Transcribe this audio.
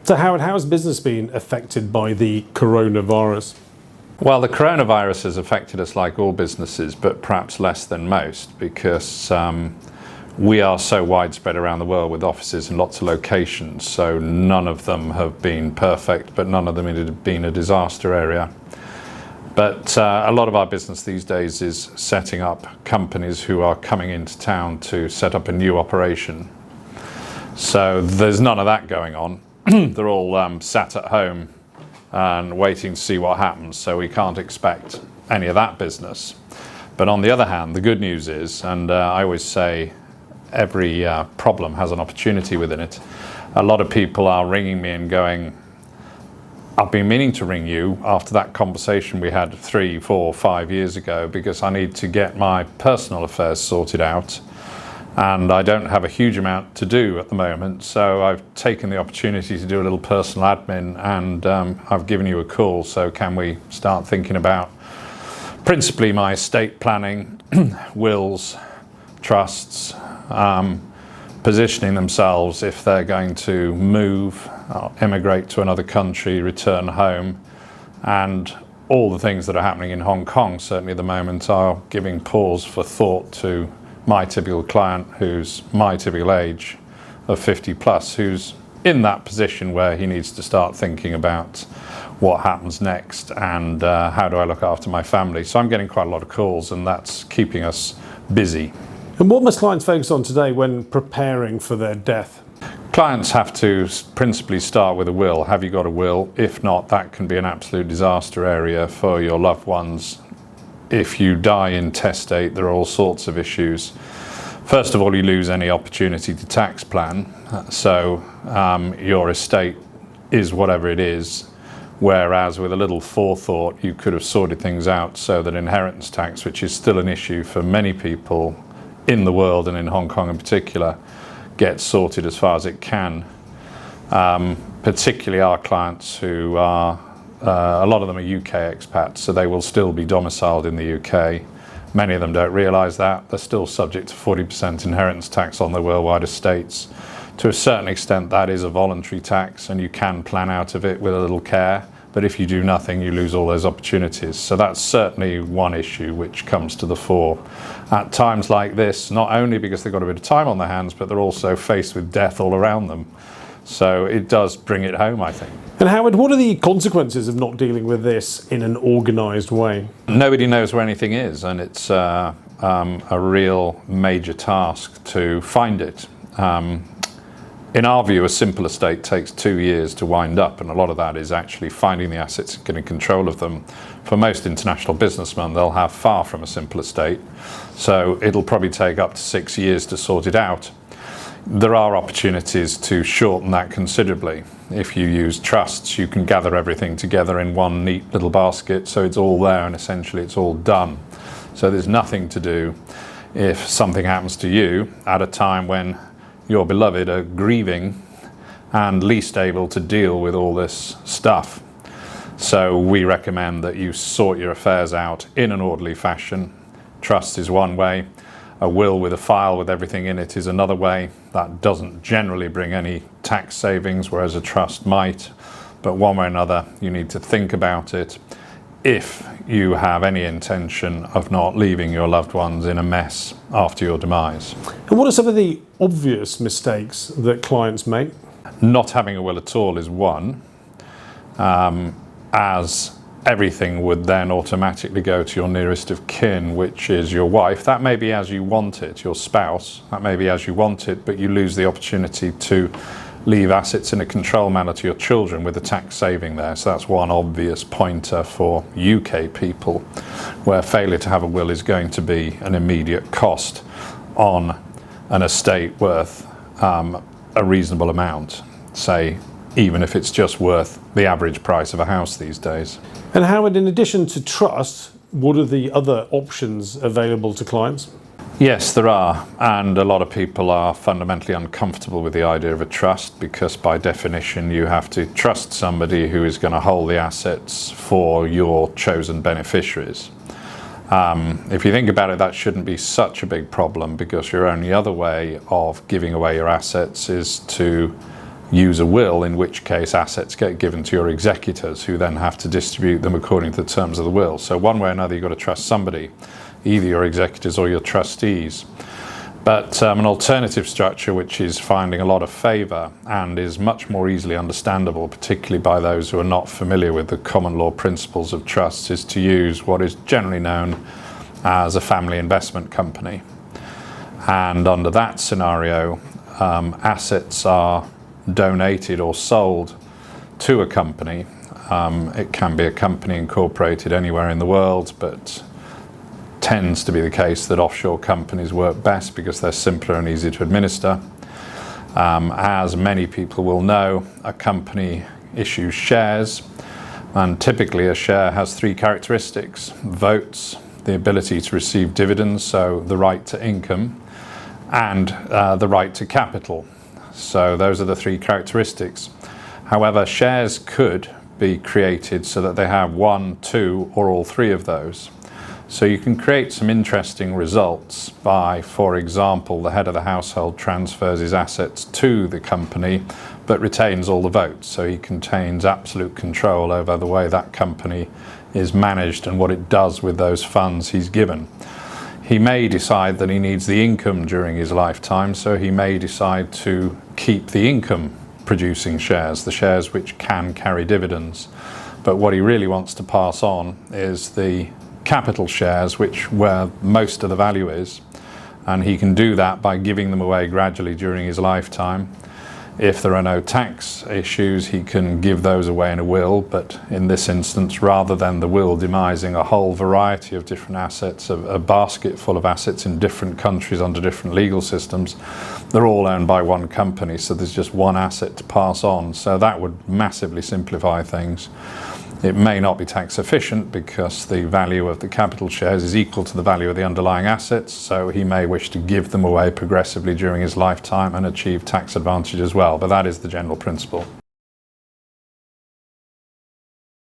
So Howard, how has business been affected by the coronavirus? Well, the coronavirus has affected us like all businesses, but perhaps less than most, because we are so widespread around the world with offices in lots of locations. So none of them have been perfect, but none of them have been a disaster area. But a lot of our business these days is setting up companies who are coming into town to set up a new operation. So there's none of that going on. They're all sat at home and waiting to see what happens, so we can't expect any of that business. But on the other hand, the good news is, and I always say every problem has an opportunity within it, a lot of people are ringing me and going, I've been meaning to ring you after that conversation we had 3, 4, 5 years ago, because I need to get my personal affairs sorted out. And I don't have a huge amount to do at the moment, so I've taken the opportunity to do a little personal admin, and I've given you a call. So can we start thinking about principally my estate planning, wills, trusts, positioning themselves if they're going to move, immigrate to another country, return home, and all the things that are happening in Hong Kong certainly at the moment are giving pause for thought to my typical client, who's my typical age of 50 plus, who's in that position where he needs to start thinking about what happens next and how do I look after my family. So I'm getting quite a lot of calls, and that's keeping us busy. And what must clients focus on today when preparing for their death? Clients have to principally start with a will. Have you got a will? If not, that can be an absolute disaster area for your loved ones. If you die intestate, there are all sorts of issues. First of all, you lose any opportunity to tax plan. So your estate is whatever it is, whereas with a little forethought, you could have sorted things out so that inheritance tax, which is still an issue for many people in the world and in Hong Kong in particular, gets sorted as far as it can. Particularly our clients who are a lot of them are UK expats, so they will still be domiciled in the UK. Many of them don't realise that. They're still subject to 40% inheritance tax on their worldwide estates. To a certain extent, that is a voluntary tax, and you can plan out of it with a little care. But if you do nothing, you lose all those opportunities. So that's certainly one issue which comes to the fore. At times like this, not only because they've got a bit of time on their hands, but they're also faced with death all around them. So it does bring it home, I think. And Howard, what are the consequences of not dealing with this in an organised way? Nobody knows where anything is, and it's a real major task to find it. In our view, a simple estate takes 2 years to wind up, and a lot of that is actually finding the assets and getting control of them. For most international businessmen, they'll have far from a simple estate, so it'll probably take up to 6 years to sort it out. There are opportunities to shorten that considerably. If you use trusts, you can gather everything together in one neat little basket, so it's all there and essentially it's all done. So there's nothing to do if something happens to you at a time when your beloved are grieving and least able to deal with all this stuff. So we recommend that you sort your affairs out in an orderly fashion. Trust is one way. A will with a file with everything in it is another way. That doesn't generally bring any tax savings, whereas a trust might. But one way or another, you need to think about it if you have any intention of not leaving your loved ones in a mess after your demise. And what are some of the obvious mistakes that clients make? Not having a will at all is one, as everything would then automatically go to your nearest of kin, which is your wife. That may be as you want it, your spouse, that may be as you want it, but you lose the opportunity to leave assets in a control manner to your children with a tax saving there. So that's one obvious pointer for UK people, where failure to have a will is going to be an immediate cost on an estate worth a reasonable amount, say, even if it's just worth the average price of a house these days. And Howard, in addition to trust, what are the other options available to clients? Yes, there are, and a lot of people are fundamentally uncomfortable with the idea of a trust because by definition you have to trust somebody who is going to hold the assets for your chosen beneficiaries. If you think about it, that shouldn't be such a big problem because your only other way of giving away your assets is to use a will, in which case assets get given to your executors, who then have to distribute them according to the terms of the will. So one way or another, you've got to trust somebody, either your executors or your trustees. But an alternative structure, which is finding a lot of favour and is much more easily understandable, particularly by those who are not familiar with the common law principles of trusts, is to use what is generally known as a family investment company. And under that scenario, assets are donated or sold to a company. It can be a company incorporated anywhere in the world, but tends to be the case that offshore companies work best because they're simpler and easier to administer. As many people will know, a company issues shares, and typically a share has three characteristics: votes, the ability to receive dividends, so the right to income, and the right to capital. So those are the three characteristics. However, shares could be created so that they have one, two, or all three of those. So you can create some interesting results by, for example, the head of the household transfers his assets to the company but retains all the votes. So he contains absolute control over the way that company is managed and what it does with those funds he's given. He may decide that he needs the income during his lifetime, so he may decide to keep the income producing shares, the shares which can carry dividends. But what he really wants to pass on is the capital shares, where most of the value is, and he can do that by giving them away gradually during his lifetime. If there are no tax issues, he can give those away in a will, but in this instance, rather than the will demising a whole variety of different assets, a basket full of assets in different countries under different legal systems, they're all owned by one company, so there's just one asset to pass on. So that would massively simplify things. It may not be tax efficient because the value of the capital shares is equal to the value of the underlying assets, so he may wish to give them away progressively during his lifetime and achieve tax advantage as well. But that is the general principle.